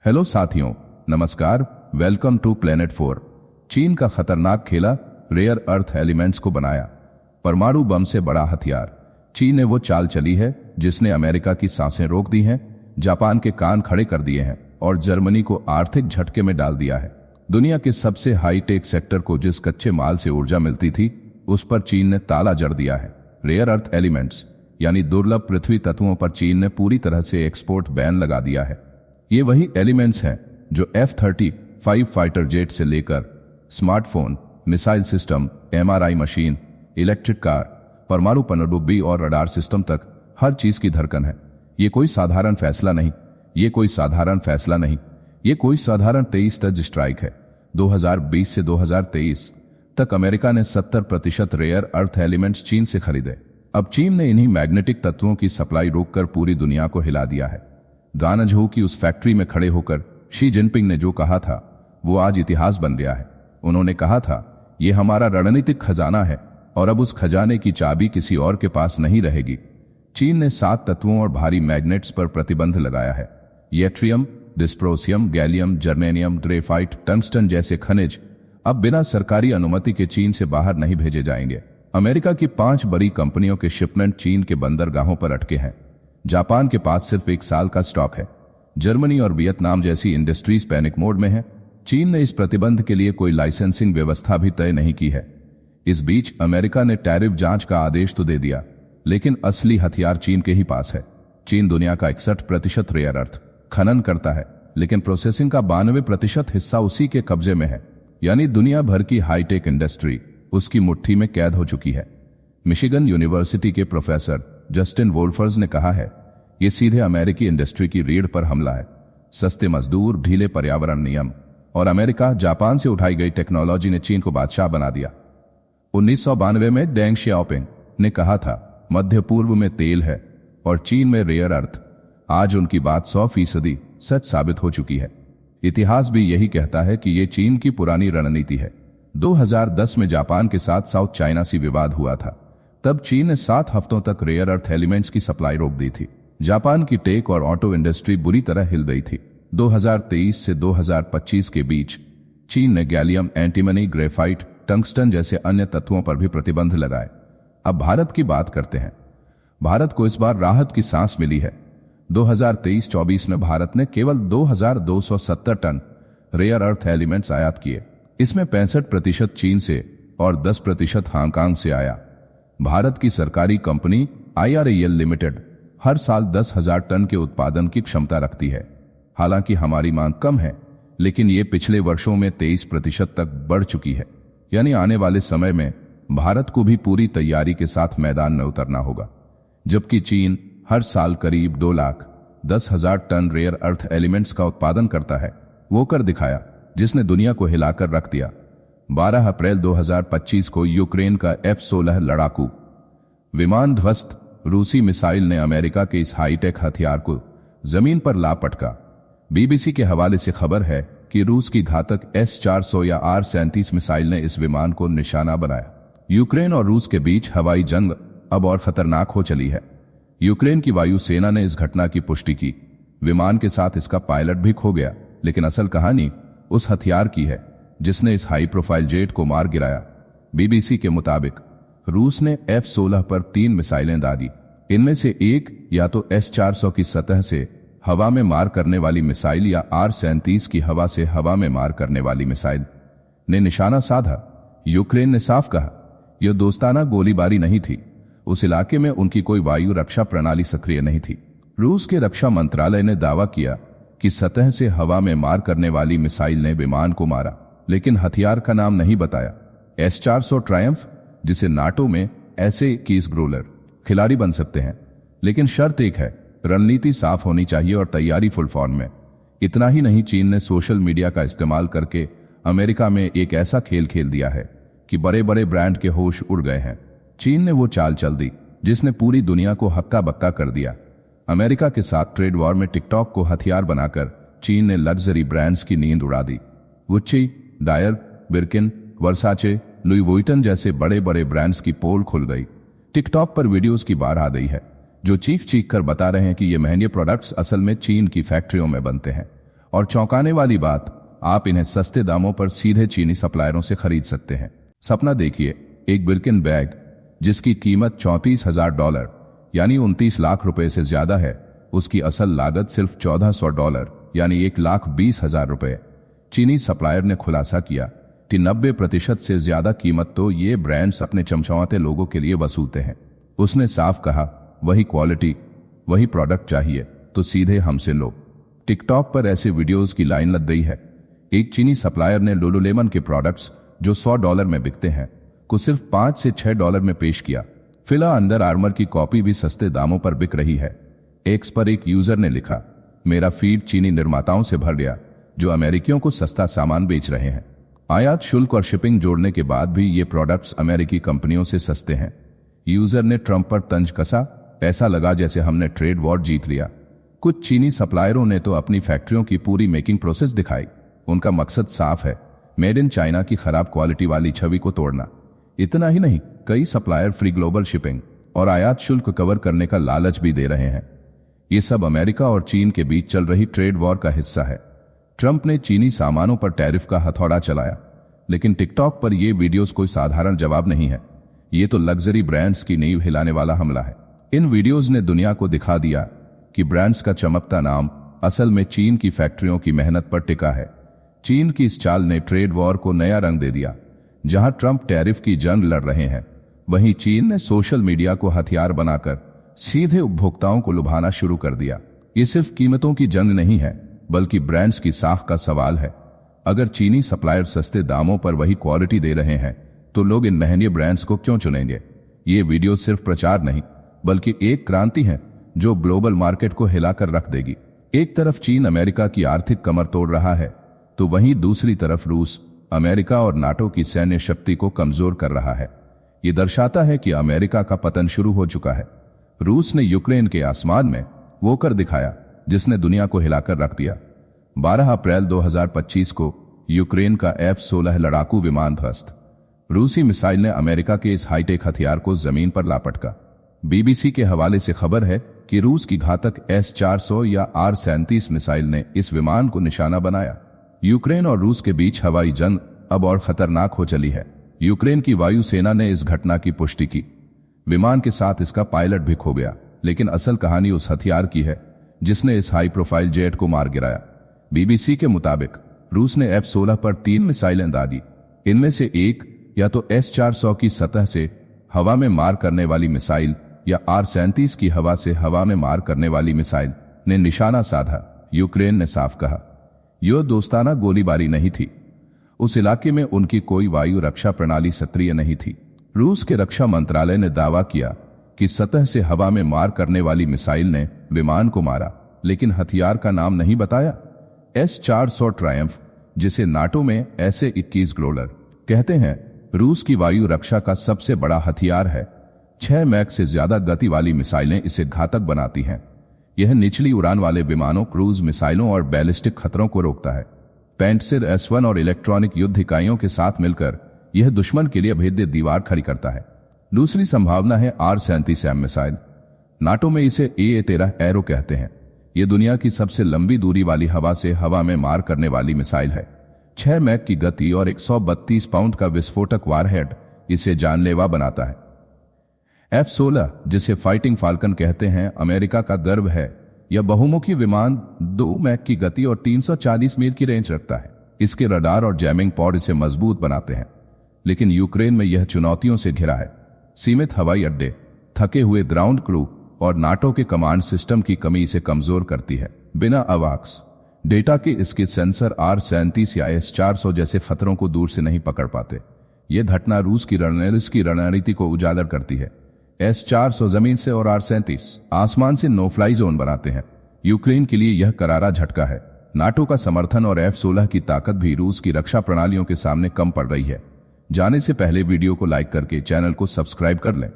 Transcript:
Hello साथियों, नमस्कार। Welcome to planet 4। चीन का खतरनाक खेला रेयर अर्थ एलिमेंट्स को बनाया। परमाणु बम से बड़ा हथियार। चीन ने वो चाल चली है जिसने अमेरिका की सांसें रोक दी हैं, जापान के कान खड़े कर दिए हैं और जर्मनी को आर्थिक झटके में डाल दिया है। दुनिया के सबसे हाईटेक सेक्टर को जिस कच्चे माल से ऊर्जा मिलती थी, उस पर चीन ने ताला जड़ दिया है। रेयर अर्थ एलिमेंट्स यानी दुर्लभ पृथ्वी तत्वों पर चीन ने पूरी तरह से एक्सपोर्ट बैन लगा दिया है। ये वही एलिमेंट्स हैं जो F-35 फाइटर जेट से लेकर smartphone, missile system, MRI machine, electric car, परमाणु पनडुब्बी और रडार सिस्टम तक हर चीज की धड़कन है। ये कोई साधारण फैसला नहीं, ये कोई साधारण 23 टच स्ट्राइक है। 2020 से 2023 तक अमेरिका ने 70% रेयर अर्थ एलिमेंट्स चीन से खरीदे। अब चीन ने इन्हीं मैग्नेटिक तत्वों की सप्लाई रोककर पूरी दुनिया को हिला दिया है। दानंजहू की उस फैक्ट्री में खड़े होकर शी जिनपिंग ने जो कहा था वो आज इतिहास बन गया है। उन्होंने कहा था, ये हमारा रणनीतिक खजाना है और अब उस खजाने की चाबी किसी और के पास नहीं रहेगी। चीन ने 7 तत्वों और भारी मैग्नेट्स पर प्रतिबंध लगाया है। Yttrium, dysprosium, gallium, germanium, graphite, tungsten जैसे खनिज अब बिना सरकारी अनुमति के चीन से बाहर नहीं भेजे जाएंगे। अमेरिका की 5 बड़ी कंपनियों के शिपमेंट चीन के बंदरगाहों पर अटके हैं। जापान के पास सिर्फ 1 साल का स्टॉक है। जर्मनी और वियतनाम जैसी इंडस्ट्रीज पैनिक मोड में है। चीन ने इस प्रतिबंध के लिए कोई लाइसेंसिंग व्यवस्था भी तय नहीं की है। इस बीच अमेरिका ने टैरिफ जांच का आदेश तो दे दिया, लेकिन असली हथियार चीन के ही पास है। चीन दुनिया का 61% रेयर अर्थ खनन करता है, लेकिन प्रोसेसिंग का 92% हिस्सा उसी के कब्जे में है। यानी दुनिया भर की हाईटेक इंडस्ट्री उसकी मुट्ठी में कैद हो चुकी है। मिशिगन यूनिवर्सिटी के प्रोफेसर जस्टिन वोल्फर्स ने कहा है, ये सीधे अमेरिकी इंडस्ट्री की रीढ़ पर हमला है। सस्ते मजदूर, ढीले पर्यावरण नियम और अमेरिका, जापान से उठाई गई टेक्नोलॉजी ने चीन को बादशाह बना दिया। 1992 में डेंग शियाओपिंग ने कहा था, मध्य पूर्व में तेल है और चीन में रेयर अर्थ। आज उनकी बात 100% सच साबित हो चुकी है। इतिहास भी यही कहता है कि ये चीन की पुरानी रणनीति है। 2010 में जापान के साथ साउथ चाइना सी विवाद हुआ था। तब चीन ने 7 हफ्तों तक रेयर अर्थ एलिमेंट्स की सप्लाई रोक दी थी। जापान की टेक और ऑटो इंडस्ट्री बुरी तरह हिल गई थी। 2023 से 2025 के बीच चीन ने गैलियम, एंटीमनी, ग्रेफाइट, टंगस्टन जैसे अन्य तत्वों पर भी प्रतिबंध लगाए। अब भारत की बात करते हैं। भारत को इस बार राहत की सांस मिली है। 2023-24 में भारत ने केवल 2270 टन रेयर अर्थ एलिमेंट्स आयात किए। इसमें 65% चीन से और 10% हांगकांग से आया। भारत की सरकारी कंपनी IRAL लिमिटेड हर साल 10,000 टन के उत्पादन की क्षमता रखती है। हालांकि हमारी मांग कम है, लेकिन ये पिछले वर्षों में 23% तक बढ़ चुकी है। यानी आने वाले समय में भारत को भी पूरी तैयारी के साथ मैदान में उतरना होगा। जबकि चीन हर साल करीब 2,10,000 टन रेयर अर्थ एलिमेंट्स का उत्पादन करता है। वो कर दिखाया जिसने दुनिया को हिलाकर रख दिया। 12 अप्रैल 2025 को यूक्रेन का F-16 लड़ाकू विमान ध्वस्त रूसी मिसाइल ने अमेरिका के इस हाईटेक हथियार को जमीन पर ला पटका। BBC के हवाले से खबर है कि रूस की घातक S-400 या R-37 मिसाइल ने इस विमान को निशाना बनाया। यूक्रेन और रूस के बीच हवाई जंग अब और खतरनाक हो चली है। यूक्रेन की वायुसेना ने इस घटना की पुष्टि की। विमान के साथ इसका पायलट भी खो गया, लेकिन असल कहानी उस हथियार की है जिसने इस हाई प्रोफाइल जेट को मार गिराया। BBC के मुताबिक रूस ने F-16 पर 3 मिसाइलें दागी। इनमें से एक या तो S-400 की सतह से हवा में मार करने वाली मिसाइल या R-37 की हवा से हवा में मार करने वाली मिसाइल ने निशाना साधा। यूक्रेन ने साफ कहा, यह दोस्ताना गोलीबारी नहीं थी। उस इलाके में उनकी कोई वायु रक्षा प्रणाली सक्रिय नहीं थी। रूस के रक्षा मंत्रालय ने दावा किया कि सतह से हवा में मार करने वाली मिसाइल ने विमान को मारा, लेकिन हथियार का नाम नहीं बताया। S-400 ट्रायम्फ, जिसे नाटो में ऐसे कीस ग्रोलर खिलाड़ी बन सकते हैं, लेकिन शर्त एक है, रणनीति साफ होनी चाहिए और तैयारी फुल फॉर्म में। इतना ही नहीं, चीन ने सोशल मीडिया का इस्तेमाल करके अमेरिका में एक ऐसा खेल खेल दिया है कि बड़े बड़े ब्रांड के होश उड़ गए हैं। चीन ने वो चाल चल दी जिसने पूरी दुनिया को हक्का बक्का कर दिया। अमेरिका के साथ ट्रेड वॉर में टिकटॉक को हथियार बनाकर चीन ने लग्जरी ब्रांड्स की नींद उड़ा दी। गुच्ची, डायर, बिर्किन, वर्साचे, लुई वुइटन जैसे बड़े बड़े ब्रांड्स की पोल खुल गई। टिकटॉक पर वीडियोस की बाढ़ आ गई है जो चीख कर बता रहे हैं कि ये महंगे प्रोडक्ट्स असल में चीन की फैक्ट्रियों में बनते हैं और चौंकाने वाली बात, आप इन्हें सस्ते दामों पर सीधे चीनी सप्लायरों से खरीद सकते हैं। सपना देखिए, एक बिर्किन बैग जिसकी कीमत $34,000 यानी 29 लाख रुपए से ज्यादा है, उसकी असल लागत सिर्फ $1,400 यानी 1,20,000 रुपए। चीनी सप्लायर ने खुलासा किया कि 90% से ज्यादा कीमत तो ये ब्रांड्स अपने चमचमाते लोगों के लिए वसूलते हैं। उसने साफ कहा, वही क्वालिटी, वही प्रोडक्ट चाहिए तो सीधे हमसे लो। टिकटॉक पर ऐसे वीडियोस की लाइन लग गई है। एक चीनी सप्लायर ने लुलुलेमन के प्रोडक्ट्स जो $100 में बिकते हैं को सिर्फ $5 से $6 में पेश किया। फिलहाल अंडर आर्मर की कॉपी भी सस्ते दामों पर बिक रही है। एक्स पर एक यूजर ने लिखा, मेरा फीड चीनी निर्माताओं से भर गया जो अमेरिकियों को सस्ता सामान बेच रहे हैं। आयात शुल्क और शिपिंग जोड़ने के बाद भी ये प्रोडक्ट्स अमेरिकी कंपनियों से सस्ते हैं। यूजर ने ट्रंप पर तंज कसा, ऐसा लगा जैसे हमने ट्रेड वॉर जीत लिया। कुछ चीनी सप्लायरों ने तो अपनी फैक्ट्रियों की पूरी मेकिंग प्रोसेस दिखाई। उनका मकसद साफ है, मेड इन चाइना की खराब क्वालिटी वाली छवि को तोड़ना। इतना ही नहीं, कई सप्लायर फ्री ग्लोबल शिपिंग और आयात शुल्क कवर करने का लालच भी दे रहे हैं। ये सब अमेरिका और चीन के बीच चल रही ट्रेड वॉर का हिस्सा है। ट्रंप ने चीनी सामानों पर टैरिफ का हथौड़ा चलाया, लेकिन टिकटॉक पर ये वीडियोस कोई साधारण जवाब नहीं है। ये तो लग्जरी ब्रांड्स की नींव हिलाने वाला हमला है। इन वीडियोस ने दुनिया को दिखा दिया कि ब्रांड्स का चमकता नाम असल में चीन की फैक्ट्रियों की मेहनत पर टिका है। चीन की इस चाल ने ट्रेड वॉर को नया रंग दे दिया। जहां ट्रंप टैरिफ की जंग लड़ रहे हैं, वहीं चीन ने सोशल मीडिया को हथियार बनाकर सीधे उपभोक्ताओं को लुभाना शुरू कर दिया। ये सिर्फ कीमतों की जंग नहीं है, बल्कि ब्रांड्स की साख का सवाल है। अगर चीनी सप्लायर सस्ते दामों पर वही क्वालिटी दे रहे हैं, तो लोग इन महंगे ब्रांड्स को क्यों चुनेंगे? ये वीडियो सिर्फ प्रचार नहीं, बल्कि एक क्रांति है जो ग्लोबल मार्केट को हिलाकर रख देगी। एक तरफ चीन अमेरिका की आर्थिक कमर तोड़ रहा है, तो वहीं दूसरी तरफ रूस अमेरिका और नाटो की सैन्य शक्ति को कमजोर कर रहा है। ये दर्शाता है कि अमेरिका का पतन शुरू हो चुका है। रूस ने यूक्रेन के आसमान में वो कर दिखाया जिसने दुनिया को हिलाकर रख दिया। 12 अप्रैल 2025 को यूक्रेन का F-16 लड़ाकू विमान ध्वस्त। रूसी मिसाइल ने अमेरिका के इस हाईटेक हथियार को जमीन पर लापटका। बीबीसी के हवाले से खबर है कि रूस की घातक S-400 या R-37 मिसाइल ने इस विमान को निशाना बनाया। यूक्रेन और रूस के बीच हवाई जंग अब और खतरनाक हो चली है। यूक्रेन की वायुसेना ने इस घटना की पुष्टि की। विमान के साथ इसका पायलट भी खो गया, लेकिन असल कहानी उस हथियार की है जिसने इस हाई प्रोफाइल जेट को मार गिराया। बीबीसी के मुताबिक रूस ने F-16 पर 3 मिसाइलें दागी। इनमें से एक या तो S-400 की सतह से हवा में मार करने वाली मिसाइल या R-37 की हवा से हवा में मार करने वाली मिसाइल ने निशाना साधा। यूक्रेन ने साफ कहा, यह दोस्ताना गोलीबारी नहीं थी। उस इलाके में उनकी कोई वायु रक्षा प्रणाली सक्रिय नहीं थी। रूस के रक्षा मंत्रालय ने दावा किया कि सतह से हवा में मार करने वाली मिसाइल ने विमान को मारा, लेकिन हथियार का नाम नहीं बताया। S-400 ट्रायम्फ, जिसे नाटो में SA-21 ग्लोलर कहते हैं, रूस की वायु रक्षा का सबसे बड़ा हथियार है। 6 मैक से ज्यादा गति वाली मिसाइलें इसे घातक बनाती हैं। यह निचली उड़ान वाले विमानों, क्रूज मिसाइलों और बैलिस्टिक खतरों को रोकता है। पेंटसिर S-1 और इलेक्ट्रॉनिक युद्ध इकाइयों के साथ मिलकर यह दुश्मन के लिए अभेद्य दीवार खड़ी करता है। दूसरी संभावना है R-37 मिसाइल। नाटो में इसे AA-13 एरो कहते हैं। यह दुनिया की सबसे लंबी दूरी वाली हवा से हवा में मार करने वाली मिसाइल है। 6 मैक की गति और 132 पाउंड का विस्फोटक वारहेड इसे जानलेवा बनाता है। F-16, जिसे फाइटिंग फाल्कन कहते हैं, अमेरिका का गर्व है। यह बहुमुखी विमान 2 मैक की गति और 340 मील की रेंज रखता है। इसके रडार और जैमिंग पॉड इसे मजबूत बनाते हैं, लेकिन यूक्रेन में यह चुनौतियों से घिरा है। सीमित हवाई अड्डे, थके हुए ग्राउंड क्रू और नाटो के कमांड सिस्टम की कमी इसे कमजोर करती है। बिना आवाज डेटा के इसके सेंसर R-37 या S-400 जैसे खतरों को दूर से नहीं पकड़ पाते। यह घटना रूस की रणनीति को उजागर करती है। S-400 जमीन से और R-37 आसमान से नो फ्लाई जोन बनाते हैं। यूक्रेन के लिए यह करारा झटका है। नाटो का समर्थन और F-16 की ताकत भी रूस की रक्षा प्रणालियों के सामने कम पड़ रही है। जाने से पहले वीडियो को लाइक करके चैनल को सब्सक्राइब कर लें।